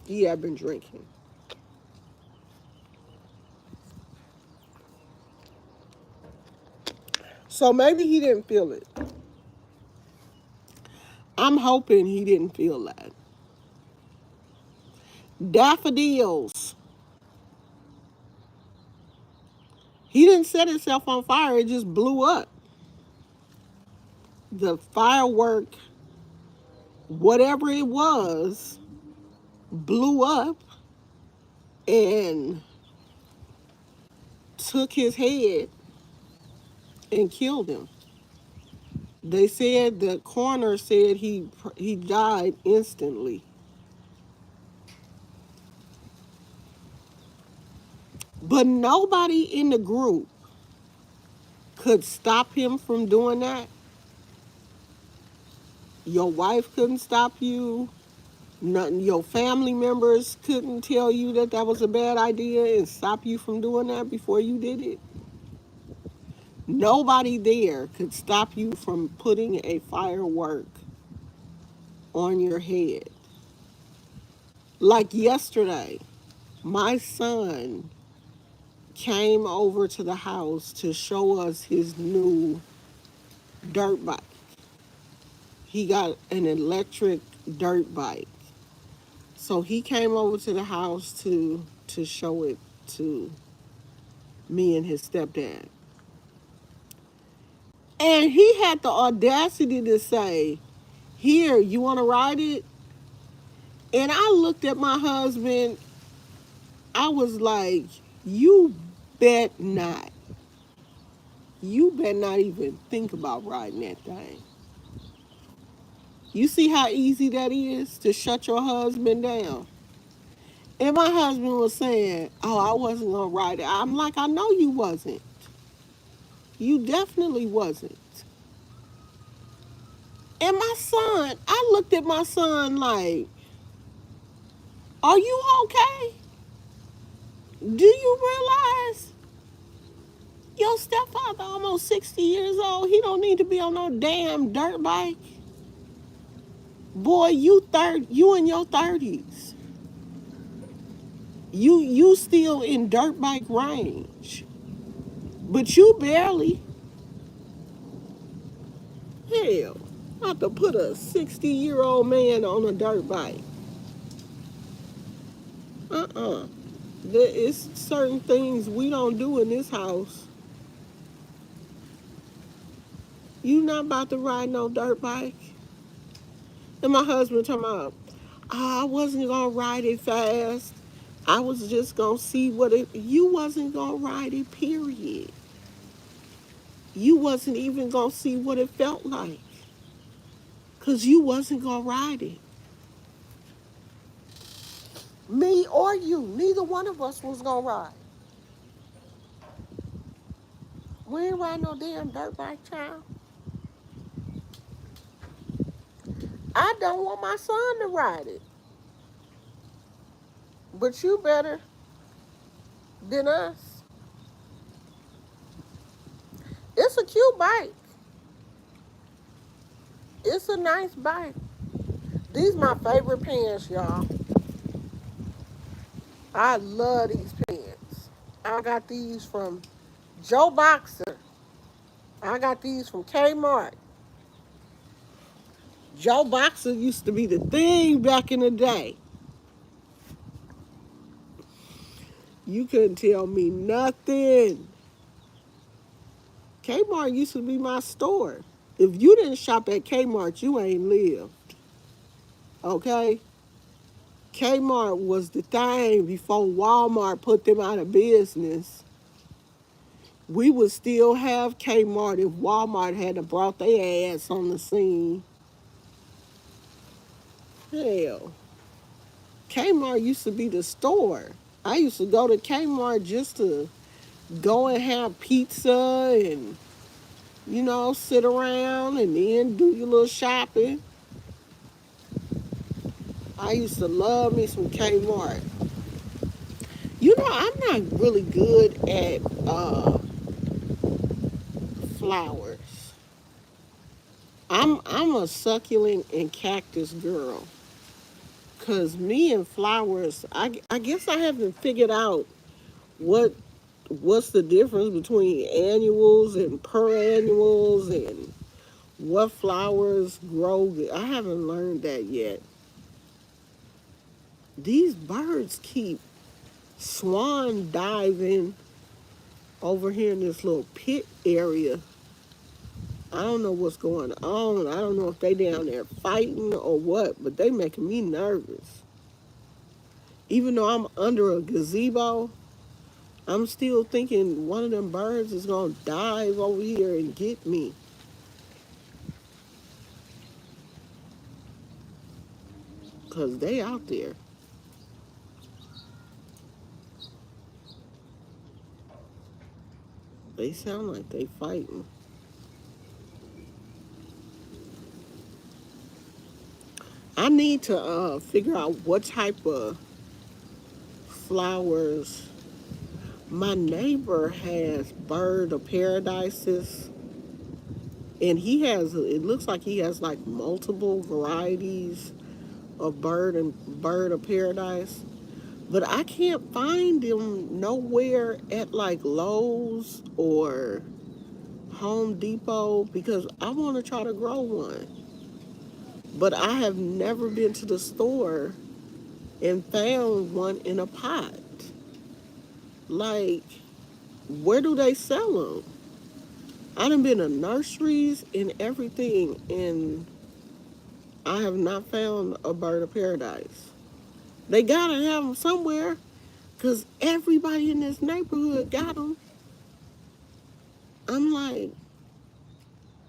He had been drinking. So maybe he didn't feel it. I'm hoping he didn't feel that. Daffodils. He didn't set himself on fire, it just blew up. The firework, whatever it was, blew up and took his head and killed him. They said the coroner said he died instantly. But nobody in the group could stop him from doing that. Your wife couldn't stop you. Nothing. Your family members couldn't tell you that that was a bad idea and stop you from doing that before you did it. Nobody there could stop you from putting a firework on your head. Like yesterday, my son came over to the house to show us his new dirt bike. he got an electric dirt bike. So he came over to the house to show it to me and his stepdad. And he had the audacity to say, "Here, you want to ride it?" And I looked at my husband. I was like, "You bet not. You better not even think about riding that thing." You see how easy that is to shut your husband down? And my husband was saying, "Oh, I wasn't going to ride it." I'm like, "I know you wasn't. You definitely wasn't." And my son, I looked at my son like, "Are you okay? Do you realize your stepfather almost 60 years old? He don't need to be on no damn dirt bike. Boy, you in your 30s. You still in dirt bike range. But you barely. Hell, not to put a 60-year-old man on a dirt bike. Uh-uh. There is certain things we don't do in this house. You not about to ride no dirt bike." And my husband talking about, "Oh, I wasn't gonna ride it fast. I was just gonna see what it." You wasn't gonna ride it, period. You wasn't even gonna see what it felt like. Cause you wasn't gonna ride it. Me or you, neither one of us was gonna ride. We ain't ride no damn dirt bike, child. I don't want my son to ride it. But you better than us. It's a cute bike. It's a nice bike. These my favorite pants, y'all. I love these pants. I got these from Joe Boxer. I got these from Kmart. Joe Boxer used to be the thing back in the day. You couldn't tell me nothing. Kmart used to be my store. If you didn't shop at Kmart, you ain't lived. Okay? Kmart was the thing before Walmart put them out of business. We would still have Kmart if Walmart hadn't brought their ass on the scene. Hell, Kmart used to be the store. I used to go to Kmart just to go and have pizza and, sit around and then do your little shopping. I used to love me some Kmart. I'm not really good at flowers. I'm a succulent and cactus girl. Cause me and flowers, I guess I haven't figured out what what's the difference between annuals and perennials and what flowers grow. I haven't learned that yet. These birds keep swan diving over here in this little pit area. I don't know what's going on. I don't know if they down there fighting or what, but they making me nervous. Even though I'm under a gazebo, I'm still thinking one of them birds is gonna dive over here and get me. Cause they out there. They sound like they fighting. I need to figure out what type of flowers. My neighbor has bird of paradises, and it looks like he has like multiple varieties of bird of paradise. But I can't find them nowhere at like Lowe's or Home Depot because I want to try to grow one. But I have never been to the store and found one in a pot. Like, where do they sell them? I done been to nurseries and everything, and I have not found a bird of paradise. They gotta have them somewhere, cause everybody in this neighborhood got them. I'm like,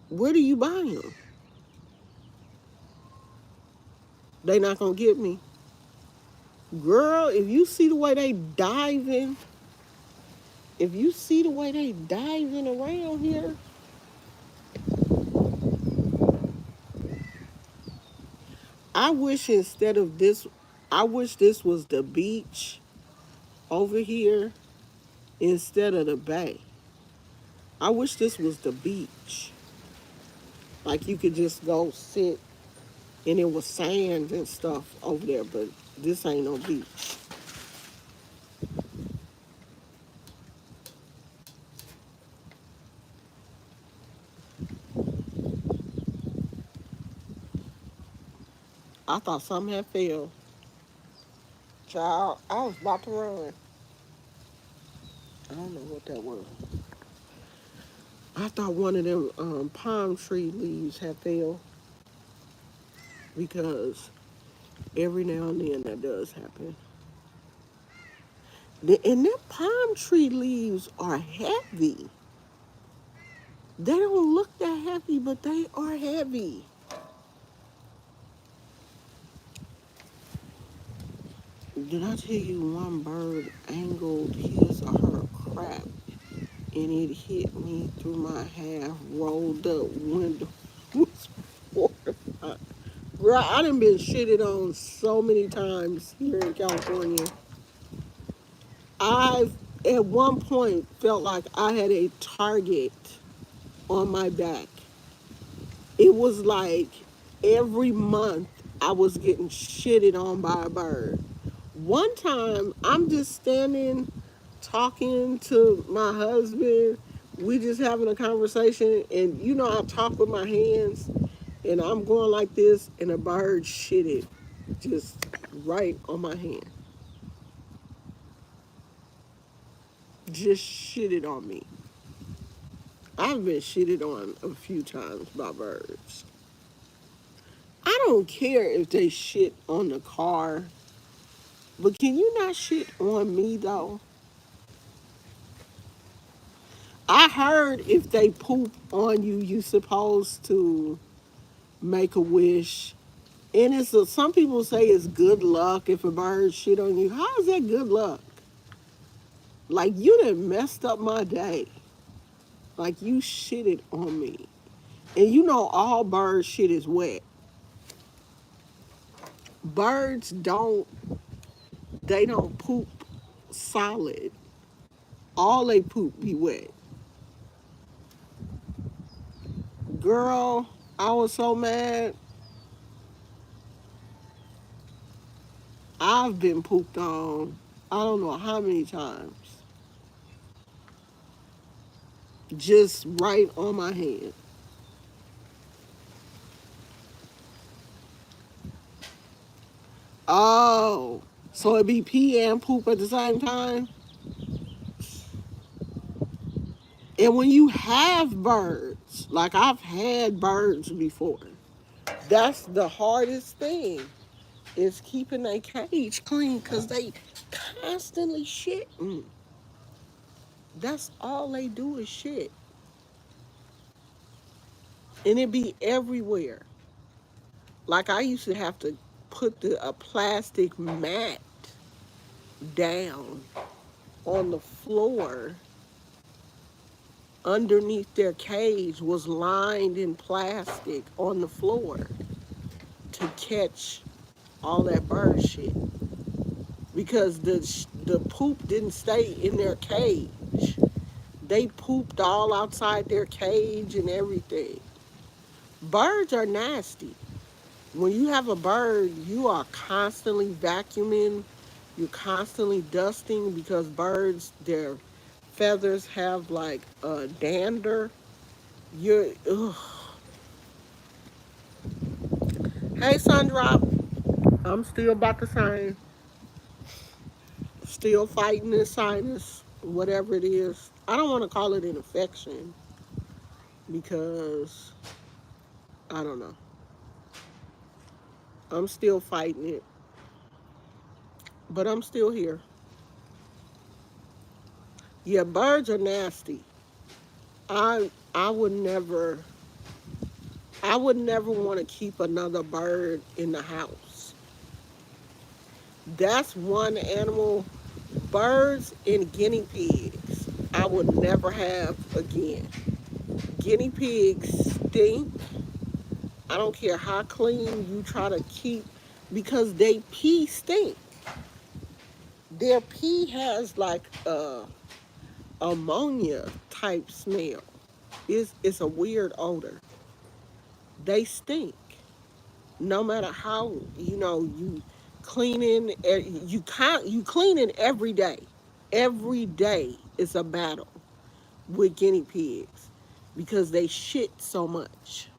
where do you buy them? They not gonna get me. Girl, if you see the way they diving, if you see the way they diving around here, I wish instead of this, I wish this was the beach over here instead of the bay. I wish this was the beach. Like you could just go sit and it was sand and stuff over there, but this ain't no beach. I thought something had failed. Child, I was about to run. I don't know what that was. I thought one of them palm tree leaves had failed because every now and then that does happen. And them palm tree leaves are heavy. They don't look that heavy, but they are heavy. Did I tell you one bird angled his or her crap and it hit me through my half rolled up window? Was mortified. Girl, I done been shitted on so many times here in California. I at one point felt like I had a target on my back. It was like every month I was getting shitted on by a bird. One time I'm just standing talking to my husband. We just having a conversation, and you know I talk with my hands, and I'm going like this, and a bird shitted just right on my hand. Just shitted on me. I've been shitted on a few times by birds. I don't care if they shit on the car, but can you not shit on me though? I heard if they poop on you, you supposed to make a wish. And some people say it's good luck if a bird shit on you. How is that good luck? Like you done messed up my day. Like you shitted on me. And you know all bird shit is wet. Birds they don't poop solid. All they poop be wet. Girl, I was so mad. I've been pooped on I don't know how many times. Just right on my hand. Oh, so it be pee and poop at the same time? And when you have birds, like I've had birds before, that's the hardest thing is keeping their cage clean because they constantly shitting. That's all they do is shit. And it be everywhere. Like I used to have to put a plastic mat down on the floor underneath their cage was lined in plastic on the floor to catch all that bird shit because the poop didn't stay in their cage. They pooped all outside their cage and everything. Birds are nasty. When you have a bird, you are constantly vacuuming, you're constantly dusting because birds, their feathers have like a dander. You're, ugh. Hey, Sundrop. I'm still about the same. Still fighting this sinus, whatever it is. I don't want to call it an infection because I don't know. I'm still fighting it, but I'm still here. Yeah, birds are nasty. I would never want to keep another bird in the house. That's one animal. Birds and guinea pigs I would never have again. Guinea pigs stink. I don't care how clean you try to keep because they pee stink. Their pee has like a ammonia type smell. It's a weird odor. They stink. No matter how you cleaning, you cleaning every day. Every day is a battle with guinea pigs because they shit so much.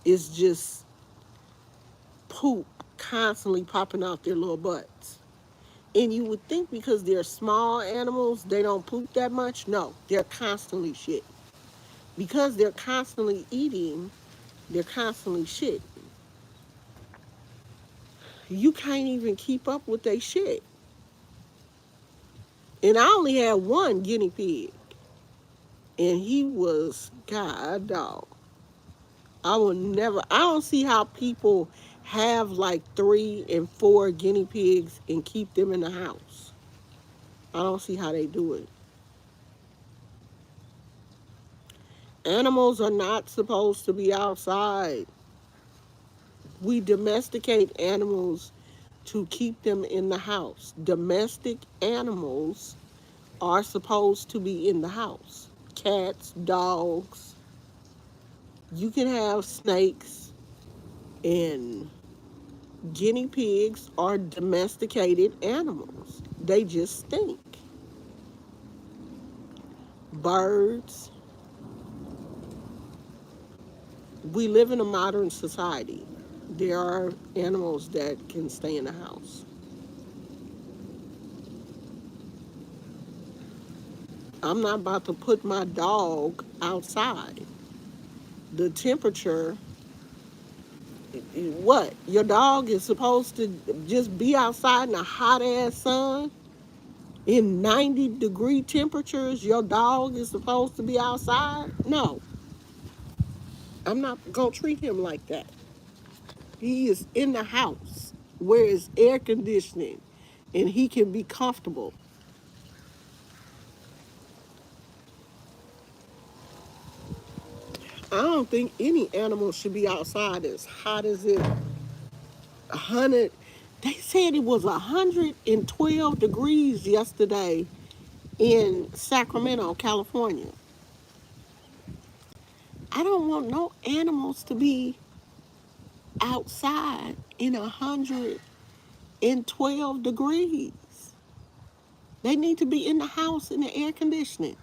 It's just poop constantly popping out their little butts. And you would think because they're small animals, they don't poop that much. No, they're constantly shit. Because they're constantly eating, they're constantly shit. You can't even keep up with their shit. And I only had one guinea pig, and he was god dog. I will never. I don't see how people have like 3 and 4 guinea pigs and keep them in the house. I don't see how they do it. Animals are not supposed to be outside. We domesticate animals to keep them in the house. Domestic animals are supposed to be in the house. Cats, dogs. You can have snakes, and guinea pigs are domesticated animals. They just stink. Birds. We live in a modern society. There are animals that can stay in the house. I'm not about to put my dog outside. The temperature, what? Your dog is supposed to just be outside in the hot ass sun in 90-degree temperatures. Your dog is supposed to be outside? No, I'm not going to treat him like that. He is in the house where it's air conditioning and he can be comfortable. I don't think any animal should be outside as hot as it 100. They said it was 112 degrees yesterday in Sacramento, California. I don't want no animals to be outside in 112 degrees. They need to be in the house in the air conditioning.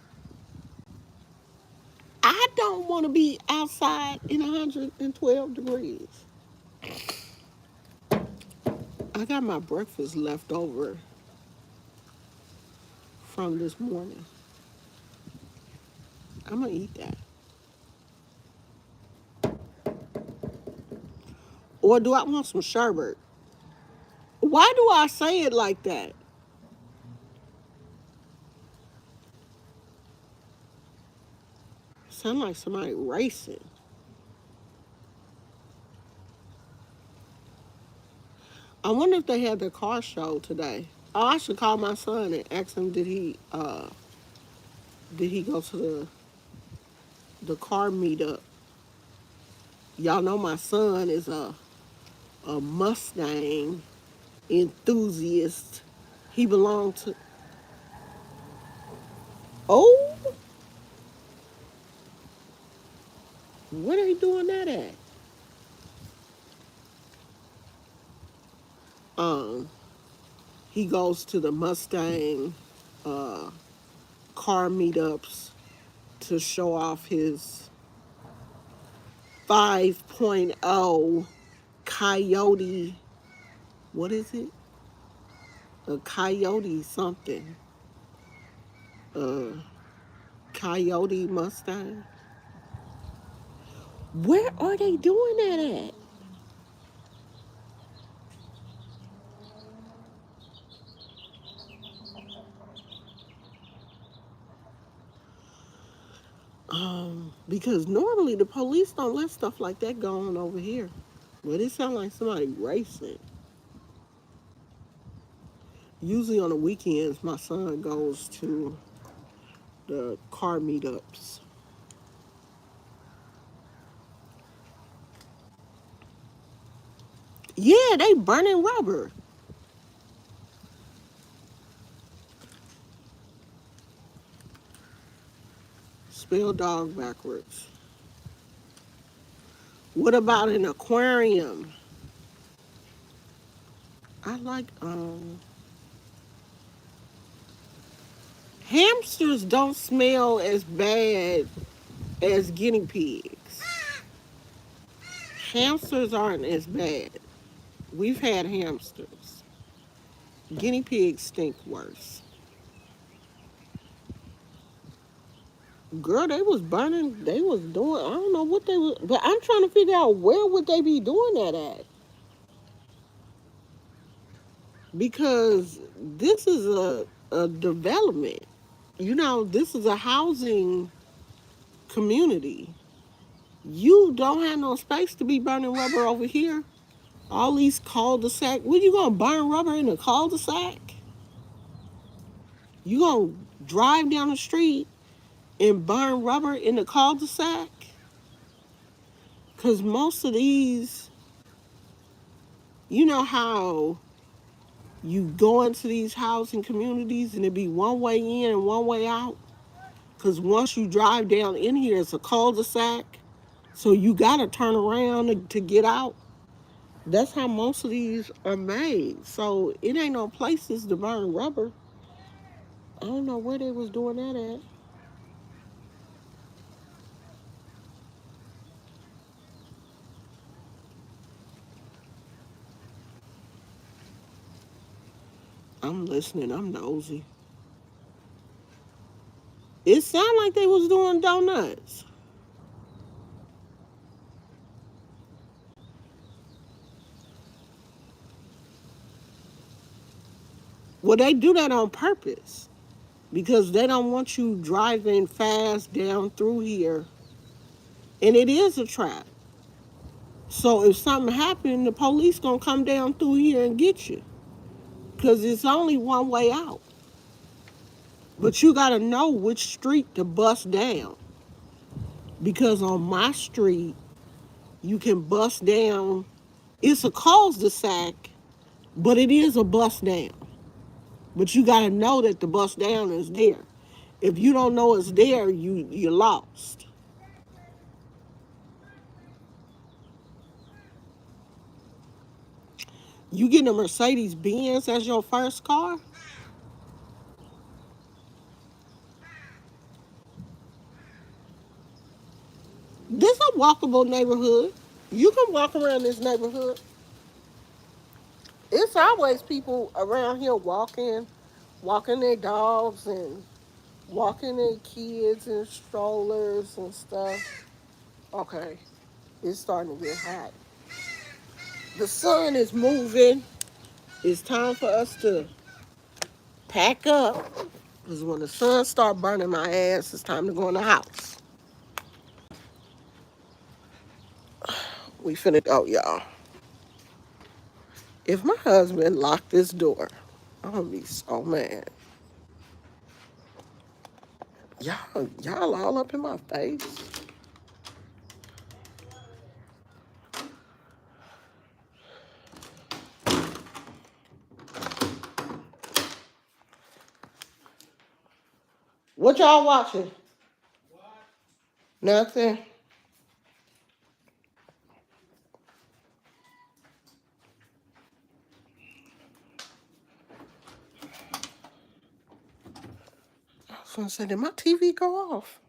I don't want to be outside in 112 degrees. I got my breakfast left over from this morning. I'm going to eat that. Or do I want some sherbet? Why do I say it like that? Sound like somebody racing. I wonder if they had their car show today. Oh, I should call my son and ask him did he go to the car meetup. Y'all know my son is a Mustang enthusiast. He belonged to. Oh, where are they doing that at? Um, he goes to the Mustang uh, car meetups to show off his 5.0 Coyote, what is it? A Coyote something. Uh, Coyote Mustang. Where are they doing that at? Because normally the police don't let stuff like that go on over here. But it sounds like somebody racing. Usually on the weekends, my son goes to the car meetups. Yeah, they burning rubber. Spell dog backwards. What about an aquarium? I like hamsters don't smell as bad as guinea pigs. Hamsters aren't as bad. We've had hamsters. Guinea pigs stink worse. Girl, they was burning, they was doing, I don't know what they was, but I'm trying to figure out where would they be doing that at? Because this is a development. You know, this is a housing community. You don't have no space to be burning rubber over here. All these cul-de-sac. What, you gonna burn rubber in a cul-de-sac? You gonna drive down the street and burn rubber in the cul-de-sac? Because most of these, you know how you go into these housing communities and it be one way in and one way out? Because once you drive down in here, it's a cul-de-sac. So you gotta turn around to get out. That's how most of these are made. So it ain't no places to burn rubber. I don't know where they was doing that at. I'm listening. I'm nosy. It sounded like they was doing donuts. Well, they do that on purpose because they don't want you driving fast down through here. And it is a trap. So if something happened, the police gonna come down through here and get you. Because it's only one way out. But you gotta know which street to bust down. Because on my street, you can bust down. It's a cul-de-sac, but it is a bust down. But you gotta know that the bust down is there. If you don't know it's there, you're lost. You getting a Mercedes Benz as your first car? This is a walkable neighborhood. You can walk around this neighborhood. It's always people around here walking their dogs and walking their kids in strollers and stuff. Okay, it's starting to get hot. The sun is moving. It's time for us to pack up. Because when the sun start burning my ass, it's time to go in the house. We finna go, y'all. If my husband locked this door, I'm gonna be so mad. Y'all all up in my face. What y'all watching? Nothing. I was gonna say, did my TV go off?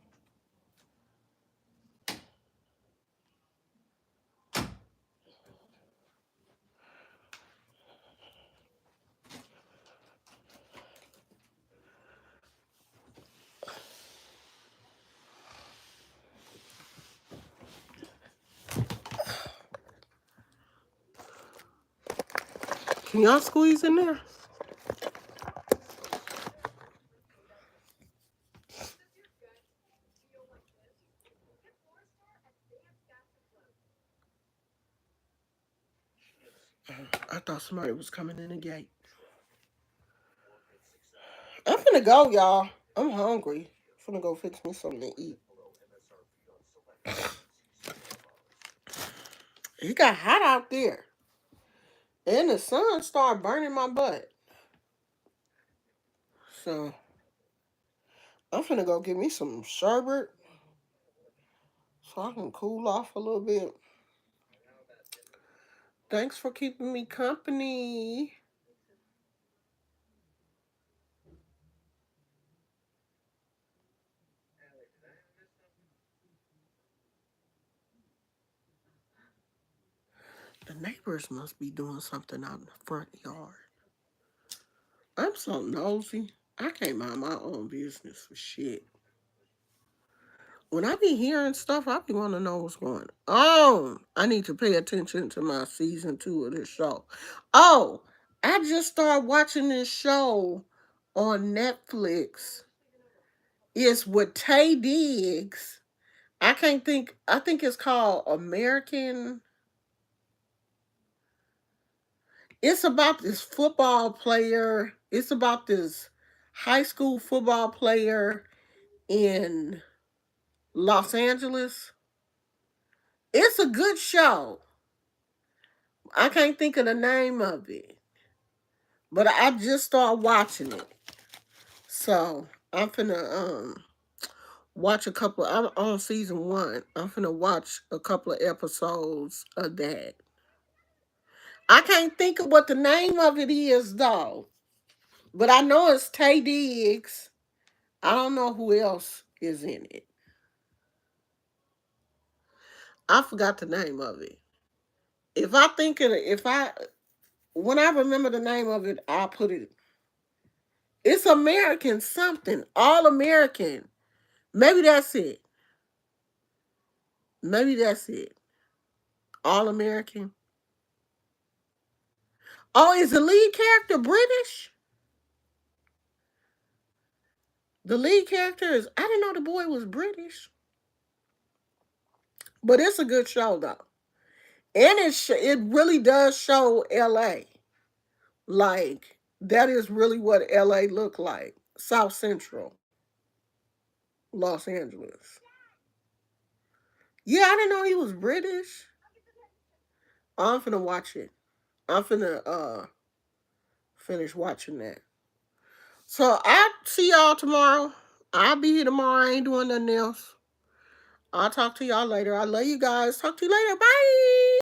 Can y'all squeeze in there? I thought somebody was coming in the gate. I'm finna go, y'all. I'm hungry. I'm finna go fix me something to eat. It got hot out there. And the sun started burning my butt. So I'm finna go get me some sherbet so I can cool off a little bit. Thanks for keeping me company. The neighbors must be doing something out in the front yard. I'm so nosy. I can't mind my own business for shit. When I be hearing stuff, I be want to know what's going on. I need to pay attention to my season 2 of this show. Oh, I just started watching this show on Netflix. It's with Tay Diggs. I can't think. I think it's called American. It's about this football player. It's about this high school football player in Los Angeles. It's a good show. I can't think of the name of it, but I just started watching it. So I'm finna watch a couple. I'm on season 1. I'm finna watch a couple of episodes of that. I can't think of what the name of it is though, but I know it's Tay Diggs. I don't know who else is in it. I forgot the name of it. If I think of it, when I remember the name of it, I'll put it. It's American something, All American. Maybe that's it. Maybe that's it. All American. Oh, is the lead character British? The lead character is. I didn't know the boy was British, but it's a good show though, and it really does show L.A. Like that is really what L.A. looked like. South Central Los Angeles. Yeah, I didn't know he was British. I'm finna watch it. I'm finna finish watching that. So I'll see y'all tomorrow. I'll be here tomorrow. I ain't doing nothing else. I'll talk to y'all later. I love you guys. Talk to you later. Bye.